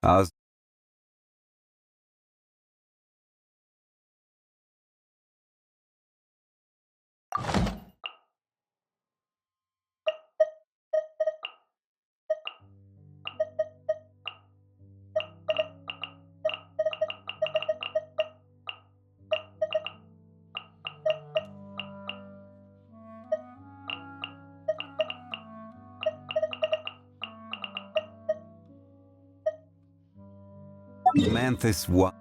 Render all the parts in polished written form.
How's Manthus what?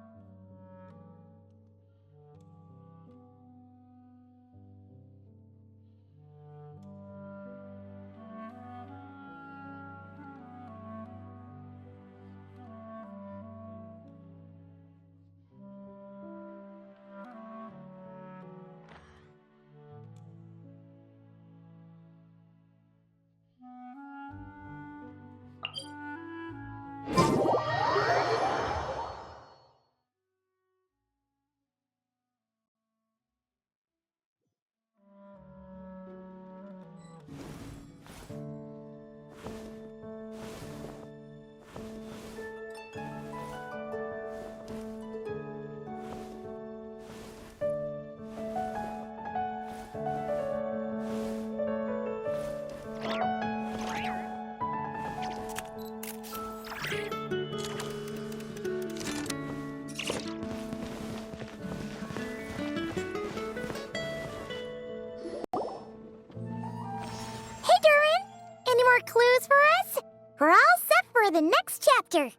Clues for us? We're all set for the next chapter.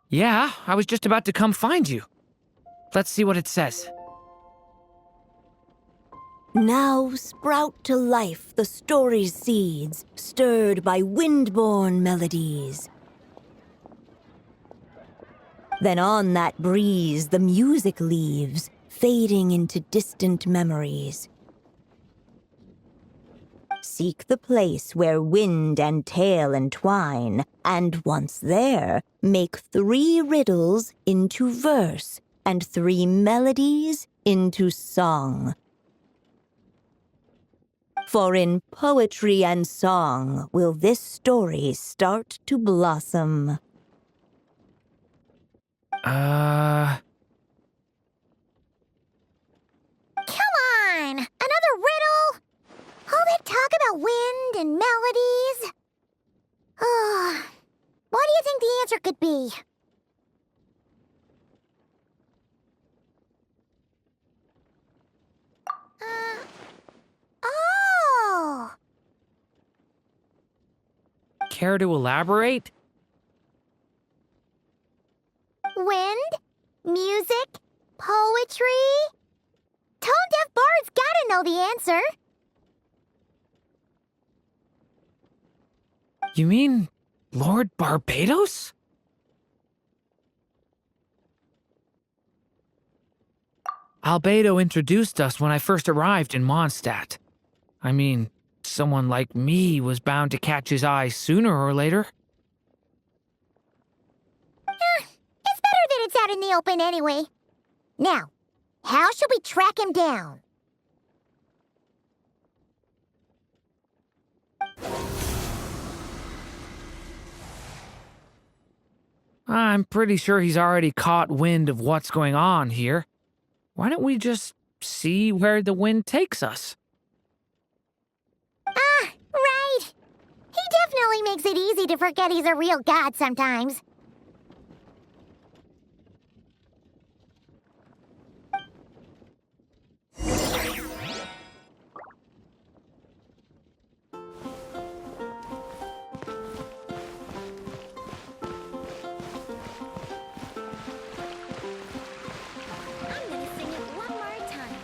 Yeah, I was just about to come find you. Let's see what it says. Now sprout to life the story's seeds, stirred by wind-born melodies. Then on that breeze the music leaves, fading into distant memories. Seek the place where wind and tale entwine, and once there, make 3 riddles into verse, and 3 melodies into song. For in poetry and song will this story start to blossom. Come on! Another riddle? All that talk about wind and melodies? What do you think the answer could be? Oh! Care to elaborate? Wind? Music? Poetry? Tone-deaf bards gotta know the answer. You mean Lord Barbados? Albedo introduced us when I first arrived in Mondstadt. I mean, someone like me was bound to catch his eye sooner or later. It's better that it's out in the open anyway. Now, how should we track him down? I'm pretty sure he's already caught wind of what's going on here. Why don't we just see where the wind takes us? Right. He definitely makes it easy to forget he's a real god sometimes. I'm gonna sing it one more time.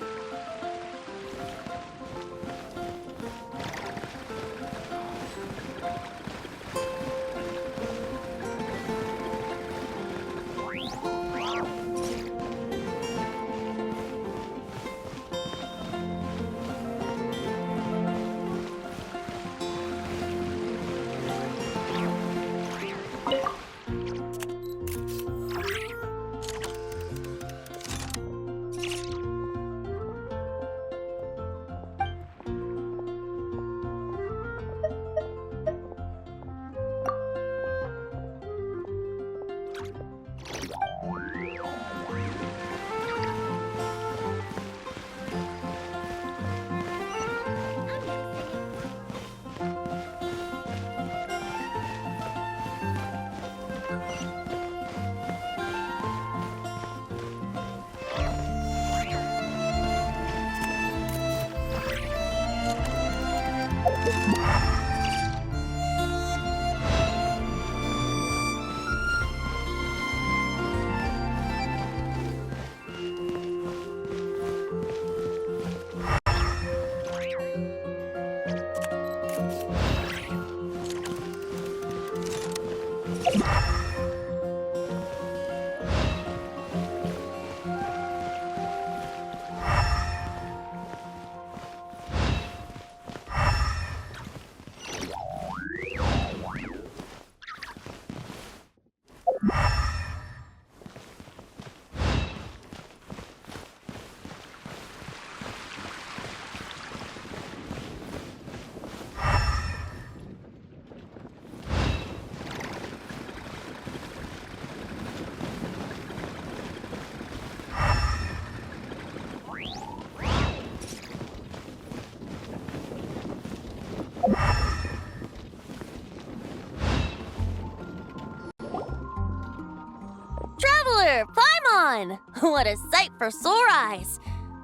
What a sight for sore eyes!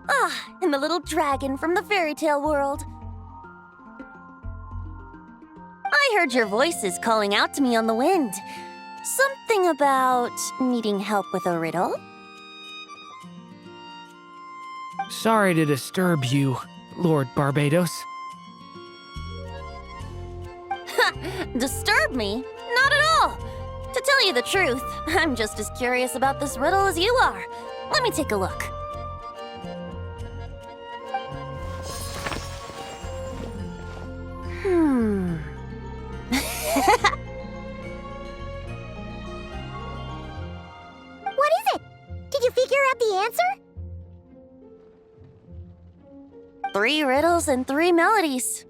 Ah, and the little dragon from the fairy tale world. I heard your voices calling out to me on the wind. Something about needing help with a riddle? Sorry to disturb you, Lord Barbados. Disturb me? Not at all! To tell you the truth, I'm just as curious about this riddle as you are. Let me take a look. What is it? Did you figure out the answer? 3 riddles and 3 melodies.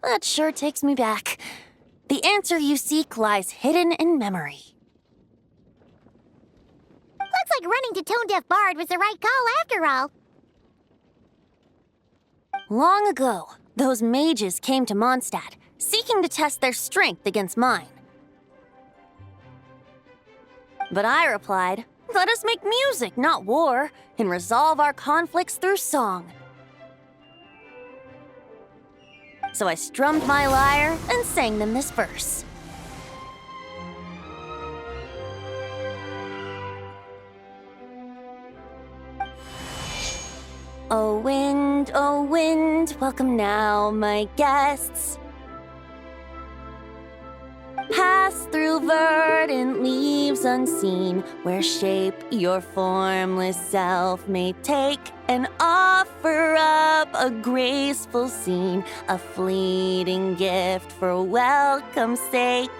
That sure takes me back. The answer you seek lies hidden in memory. Looks like running to Tone Deaf Bard was the right call after all. Long ago, those mages came to Mondstadt, seeking to test their strength against mine. But I replied, let us make music, not war, and resolve our conflicts through song. So I strummed my lyre and sang them this verse. Oh wind, welcome now, my guests. Pass through verdant leaves unseen, where shape your formless self may take, and offer up a graceful scene, a fleeting gift for welcome's sake.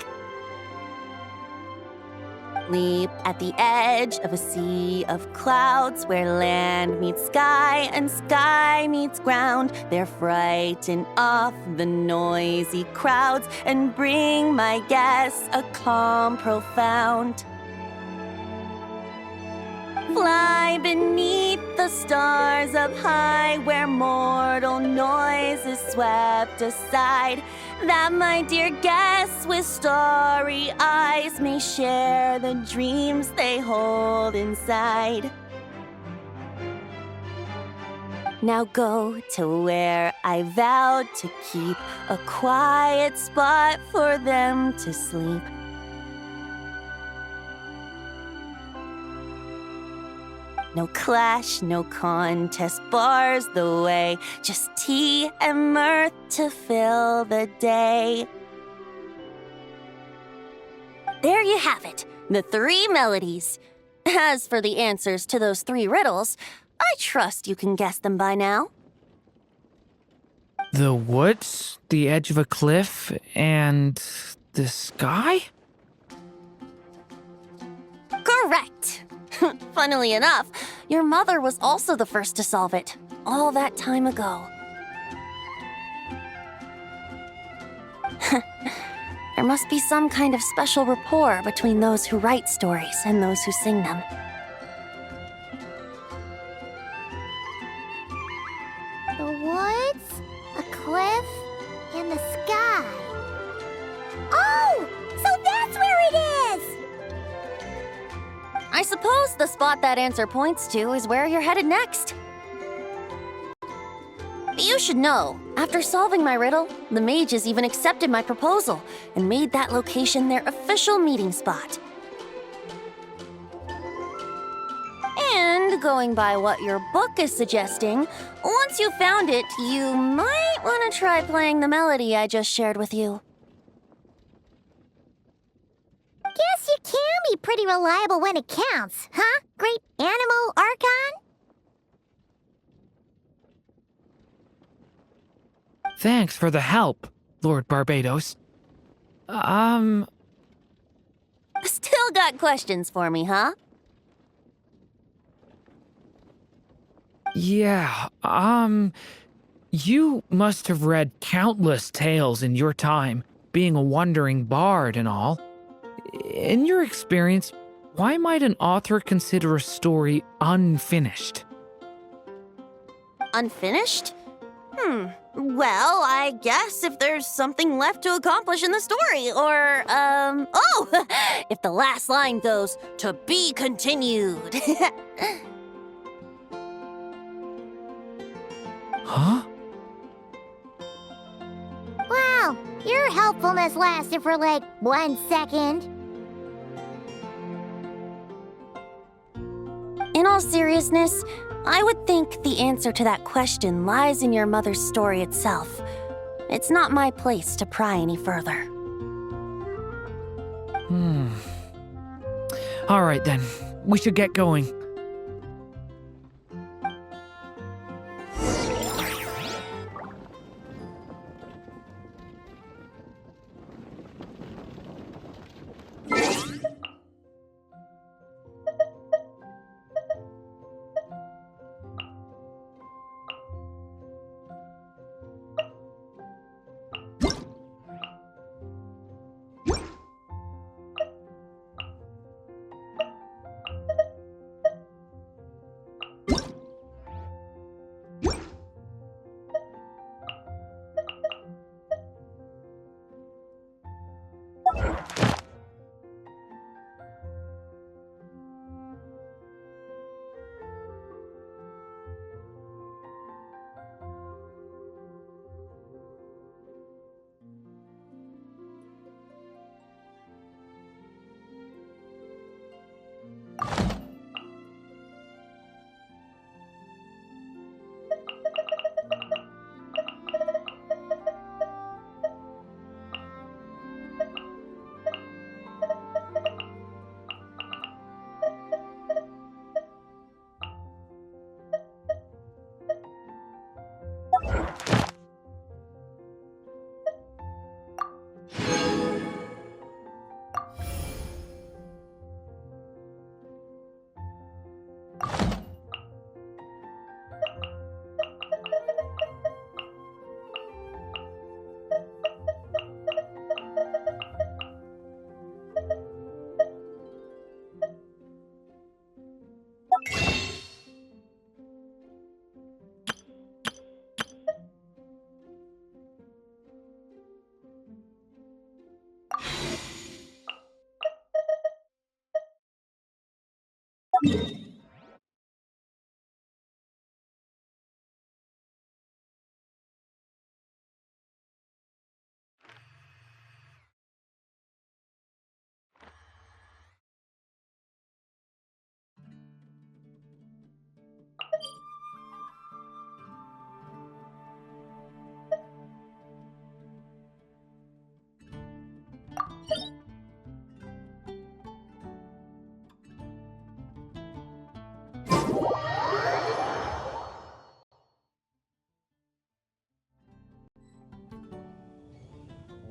Leap at the edge of a sea of clouds, where land meets sky and sky meets ground. There frighten off the noisy crowds and bring my guests a calm profound. Fly beneath the stars up high, where mortal noise is swept aside, that my dear guests with starry eyes may share the dreams they hold inside. Now go to where I vowed to keep a quiet spot for them to sleep. No clash, no contest bars the way, just tea and mirth to fill the day. There you have it, the 3 melodies. As for the answers to those 3 riddles, I trust you can guess them by now. The woods, the edge of a cliff, and the sky? Correct! Funnily enough, your mother was also the first to solve it, all that time ago. There must be some kind of special rapport between those who write stories and those who sing them. The woods, a cliff, and the sky. Oh! So that's where it is! I suppose the spot that answer points to is where you're headed next. You should know, after solving my riddle, the mages even accepted my proposal and made that location their official meeting spot. And going by what your book is suggesting, once you found it, you might want to try playing the melody I just shared with you. Guess you can be pretty reliable when it counts, huh? Great Animal Archon? Thanks for the help, Lord Barbados. Still got questions for me, huh? Yeah, you must have read countless tales in your time, being a wandering bard and all. In your experience, why might an author consider a story unfinished? Unfinished? Well, I guess if there's something left to accomplish in the story, or, if the last line goes, "To be continued." Huh? Wow, your helpfulness lasted for like 1 second. In all seriousness, I would think the answer to that question lies in your mother's story itself. It's not my place to pry any further. All right then. We should get going.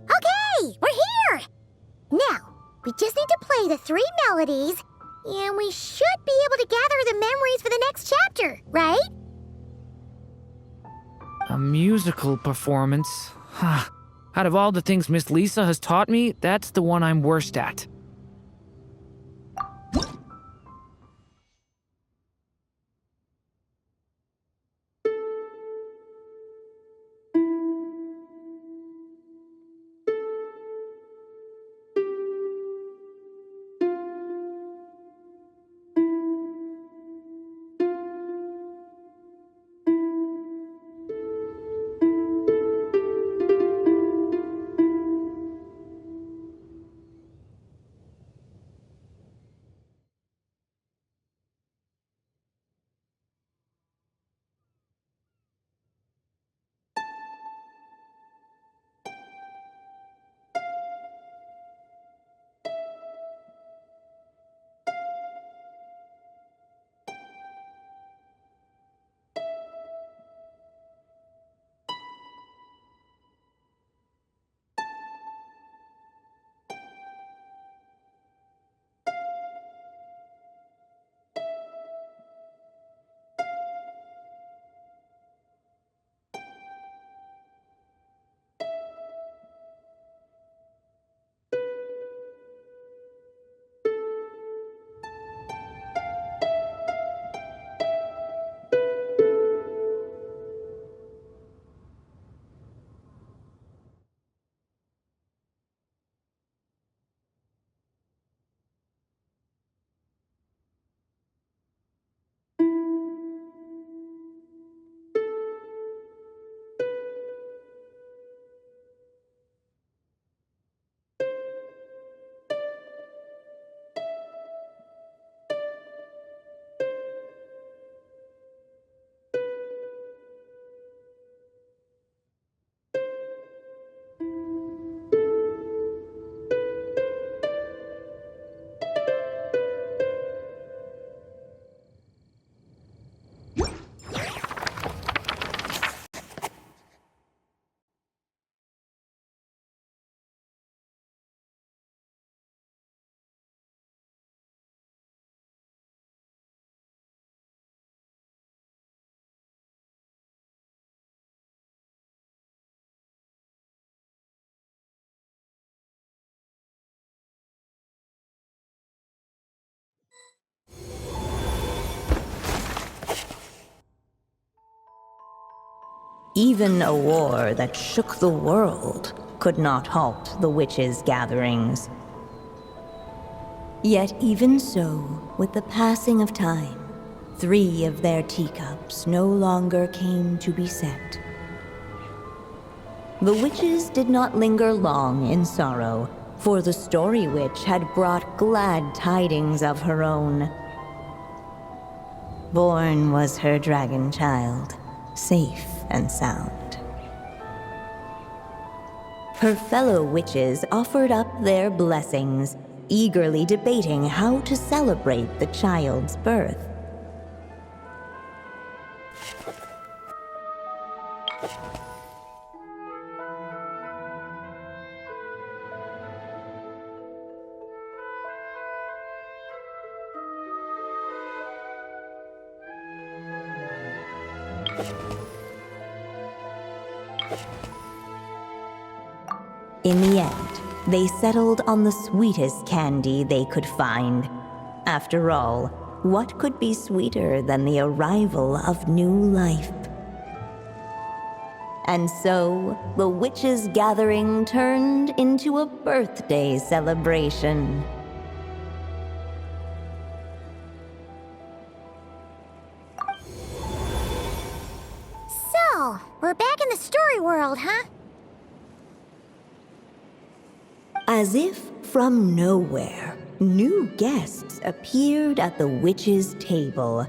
Okay, we're here! Now, we just need to play the 3 melodies, and we should be able to gather the memories for the next chapter, right? A musical performance. Huh. Out of all the things Miss Lisa has taught me, that's the one I'm worst at. Even a war that shook the world could not halt the witches' gatherings. Yet even so, with the passing of time, 3 of their teacups no longer came to be set. The witches did not linger long in sorrow, for the Story Witch had brought glad tidings of her own. Born was her dragon child, safe and sound. Her fellow witches offered up their blessings, eagerly debating how to celebrate the child's birth. In the end, they settled on the sweetest candy they could find. After all, what could be sweeter than the arrival of new life? And so, the witches' gathering turned into a birthday celebration. So, we're back in the story world, huh? As if from nowhere, new guests appeared at the witches' table.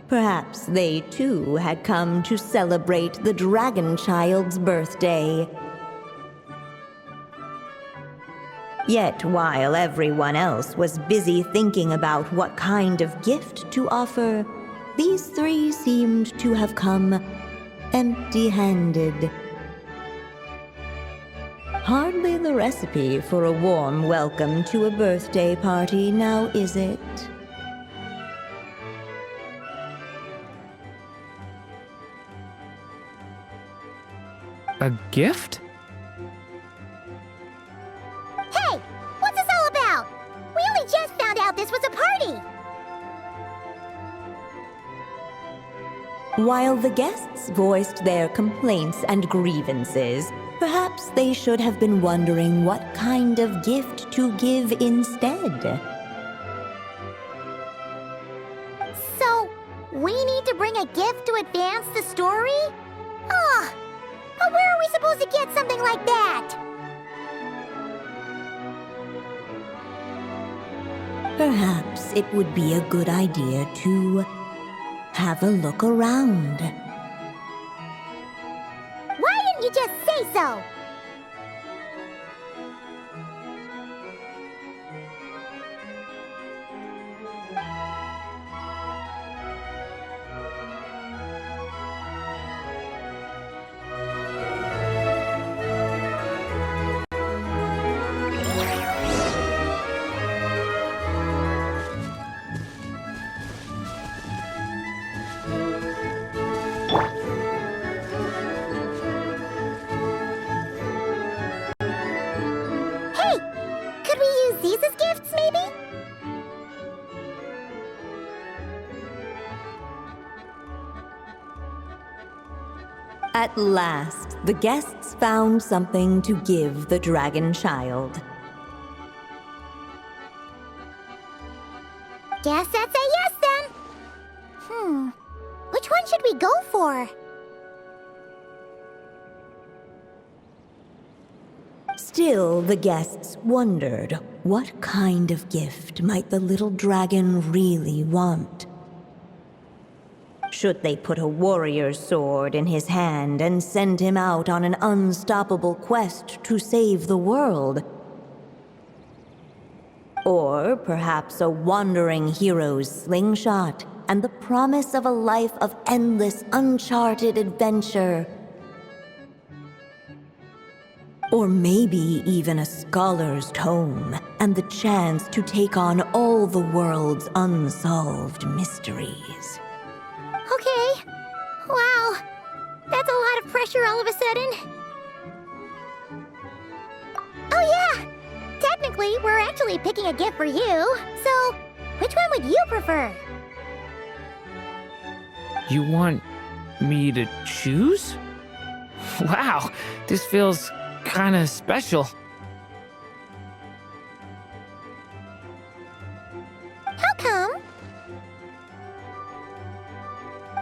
Perhaps they too had come to celebrate the dragon child's birthday. Yet while everyone else was busy thinking about what kind of gift to offer, these 3 seemed to have come empty-handed. Hardly the recipe for a warm welcome to a birthday party, now is it? A gift? Hey! What's this all about? We only just found out this was a party! While the guests voiced their complaints and grievances, perhaps they should have been wondering what kind of gift to give instead. So, we need to bring a gift to advance the story? Ugh! But where are we supposed to get something like that? Perhaps it would be a good idea to have a look around. Why didn't you just say so? These as gifts, maybe? At last, the guests found something to give the dragon child. Guess that's a yes, then. Which one should we go for? Still, the guests wondered what kind of gift might the little dragon really want. Should they put a warrior's sword in his hand and send him out on an unstoppable quest to save the world? Or perhaps a wandering hero's slingshot and the promise of a life of endless, uncharted adventure? Or maybe even a scholar's tome and the chance to take on all the world's unsolved mysteries. Okay. Wow. That's a lot of pressure all of a sudden. Oh yeah! Technically, we're actually picking a gift for you. So, which one would you prefer? You want me to choose? Wow, this feels kinda special. How come?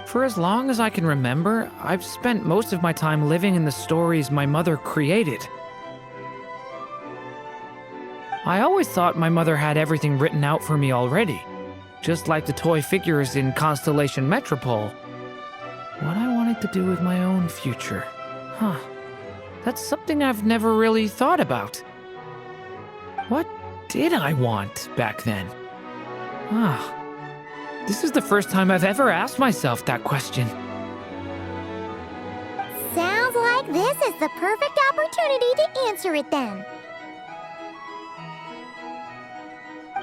For as long as I can remember, I've spent most of my time living in the stories my mother created. I always thought my mother had everything written out for me already, just like the toy figures in Constellation Metropole. What I wanted to do with my own future. Huh. That's something I've never really thought about. What did I want back then? Ah. This is the first time I've ever asked myself that question. Sounds like this is the perfect opportunity to answer it then.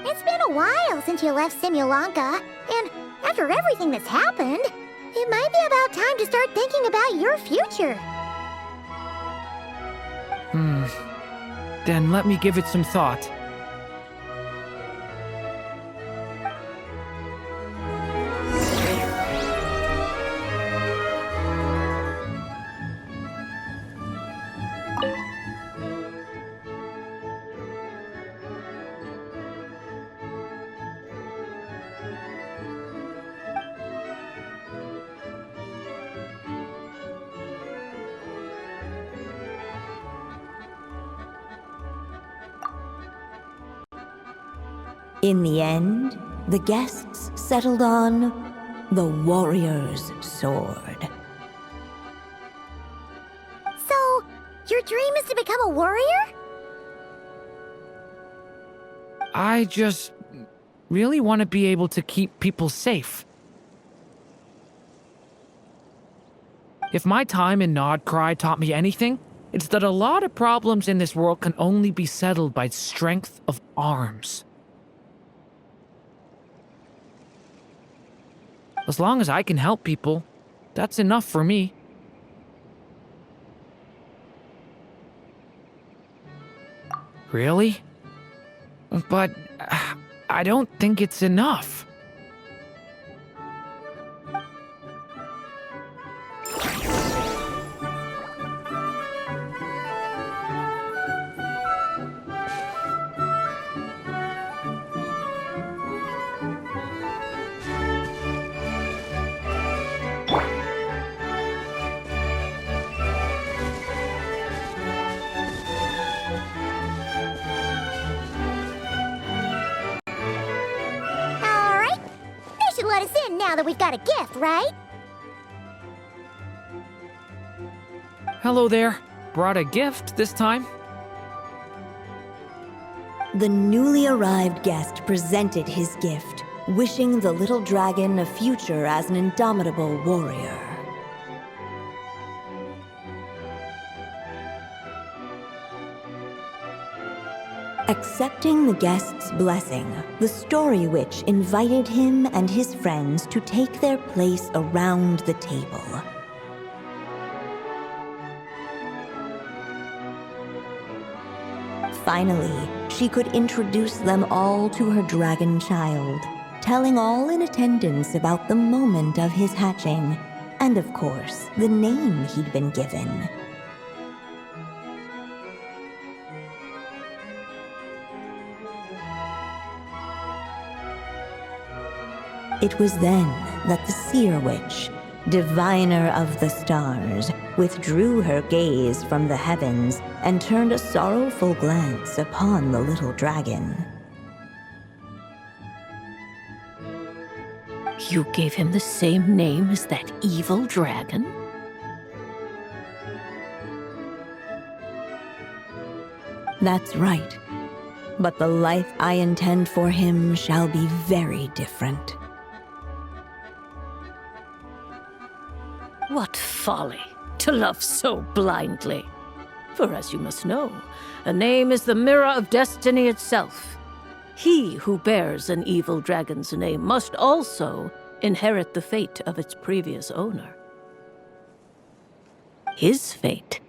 It's been a while since you left Simulanka, and after everything that's happened, it might be about time to start thinking about your future. Then let me give it some thought. In the end, the guests settled on the warrior's sword. So, your dream is to become a warrior? I just really want to be able to keep people safe. If my time in Nodcry taught me anything, it's that a lot of problems in this world can only be settled by strength of arms. As long as I can help people, that's enough for me. Really? But I don't think it's enough. Alright. They should let us in now that we've got a gift, right? Hello there. Brought a gift this time? The newly arrived guest presented his gift, wishing the little dragon a future as an indomitable warrior. Accepting the guest's blessing, the Story Witch invited him and his friends to take their place around the table. Finally, she could introduce them all to her dragon child, telling all in attendance about the moment of his hatching, and of course, the name he'd been given. It was then that the Seer Witch, diviner of the stars, withdrew her gaze from the heavens and turned a sorrowful glance upon the little dragon. You gave him the same name as that evil dragon? That's right. But the life I intend for him shall be very different. What folly to love so blindly. For as you must know, a name is the mirror of destiny itself. He who bears an evil dragon's name must also inherit the fate of its previous owner. His fate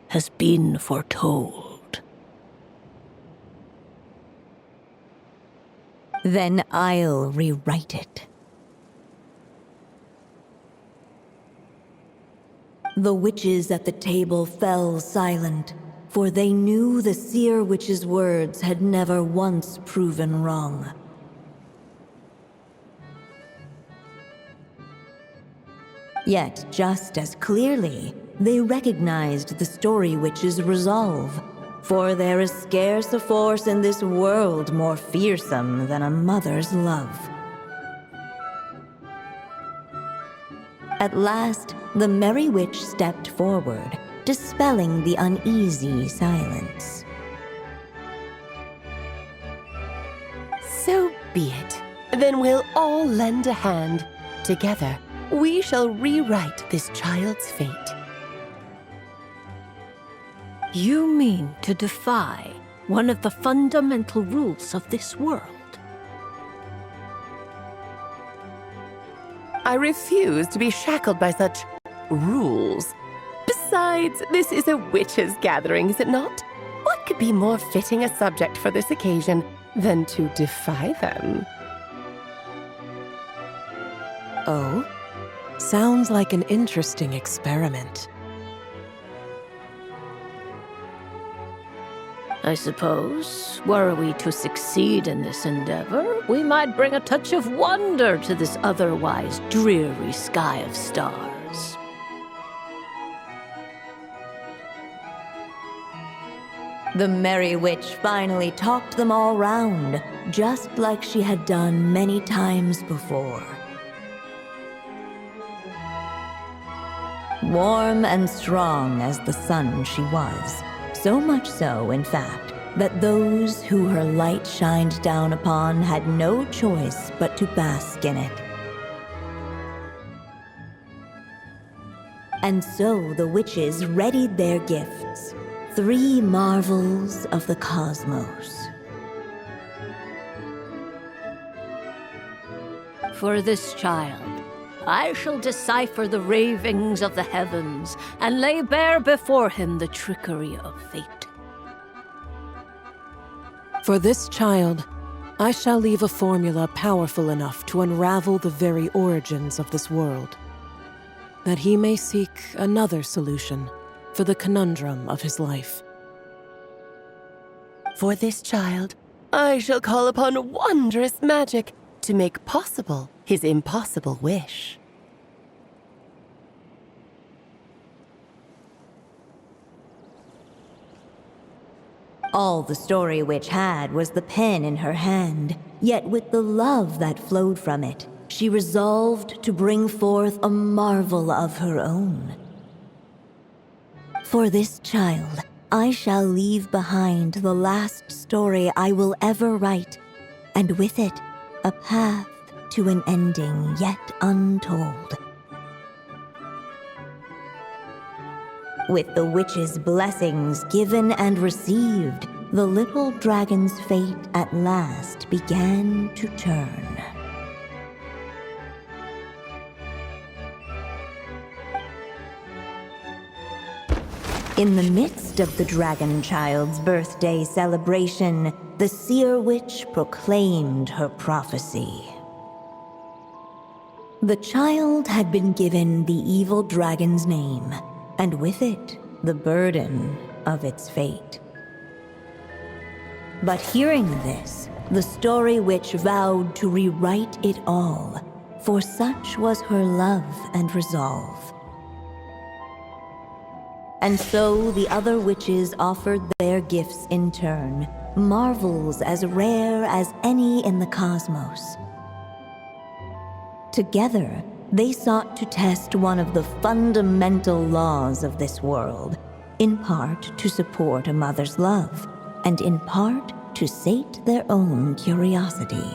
has been foretold. Then I'll rewrite it. The witches at the table fell silent, for they knew the seer witch's words had never once proven wrong. Yet, just as clearly, they recognized the story witch's resolve, for there is scarce a force in this world more fearsome than a mother's love. At last, the merry witch stepped forward, dispelling the uneasy silence. So be it. Then we'll all lend a hand. Together, we shall rewrite this child's fate. You mean to defy one of the fundamental rules of this world? I refuse to be shackled by such rules. Besides, this is a witches' gathering, is it not? What could be more fitting a subject for this occasion than to defy them? Oh? Sounds like an interesting experiment. I suppose, were we to succeed in this endeavor, we might bring a touch of wonder to this otherwise dreary sky of stars. The merry witch finally talked them all round, just like she had done many times before. Warm and strong as the sun she was, so much so, in fact, that those who her light shined down upon had no choice but to bask in it. And so the witches readied their gifts, 3 marvels of the cosmos. For this child, I shall decipher the ravings of the heavens and lay bare before him the trickery of fate. For this child, I shall leave a formula powerful enough to unravel the very origins of this world, that he may seek another solution for the conundrum of his life. For this child, I shall call upon wondrous magic to make possible his impossible wish. All the story witch had was the pen in her hand, yet with the love that flowed from it, she resolved to bring forth a marvel of her own. For this child, I shall leave behind the last story I will ever write, and with it, a path to an ending yet untold. With the witch's blessings given and received, the little dragon's fate at last began to turn. In the midst of the dragon child's birthday celebration, the seer witch proclaimed her prophecy. The child had been given the evil dragon's name, and with it, the burden of its fate. But hearing this, the story witch vowed to rewrite it all, for such was her love and resolve. And so the other witches offered their gifts in turn, marvels as rare as any in the cosmos. Together, they sought to test one of the fundamental laws of this world, in part to support a mother's love, and in part to sate their own curiosity.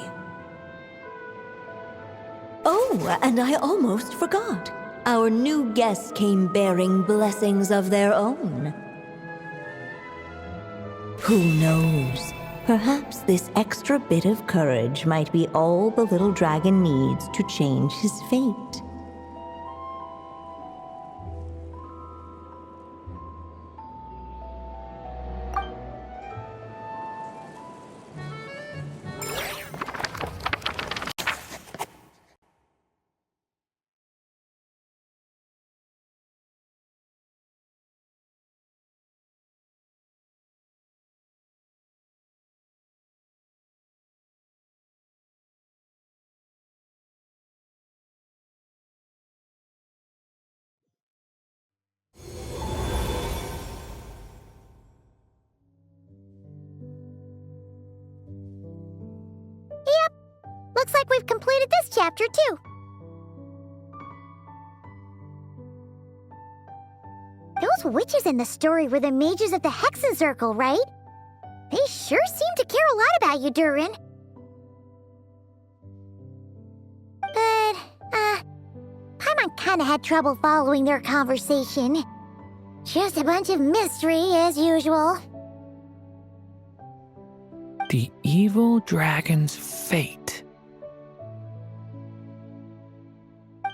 Oh, and I almost forgot. Our new guests came bearing blessings of their own. Who knows? Perhaps this extra bit of courage might be all the little dragon needs to change his fate. Looks like we've completed this chapter, too. Those witches in the story were the mages of the Hexen Circle, right? They sure seem to care a lot about you, Durin. But, Paimon kinda had trouble following their conversation. Just a bunch of mystery, as usual. The evil dragon's fate.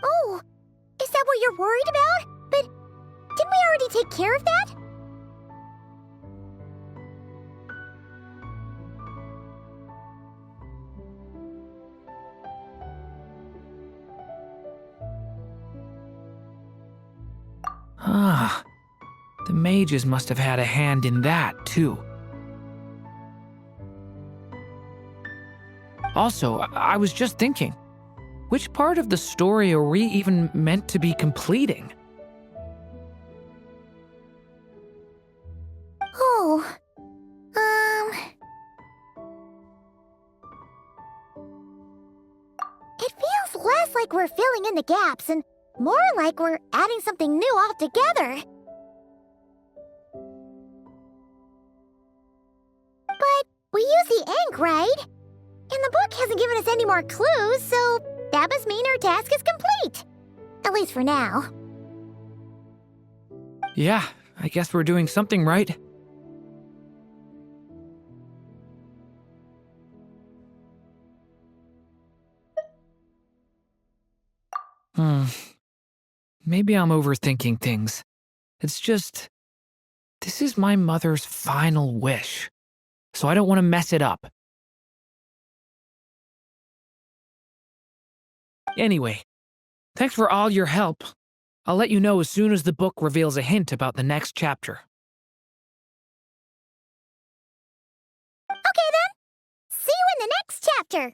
Oh, is that what you're worried about? But didn't we already take care of that? Ah, the mages must have had a hand in that, too. Also, I was just thinking, which part of the story are we even meant to be completing? Oh, It feels less like we're filling in the gaps and more like we're adding something new altogether. But we use the ink, right? And the book hasn't given us any more clues, so that must mean our task is complete. At least for now. Yeah, I guess we're doing something right. Maybe I'm overthinking things. It's just, this is my mother's final wish, so I don't want to mess it up. Anyway, thanks for all your help. I'll let you know as soon as the book reveals a hint about the next chapter. Okay then. See you in the next chapter.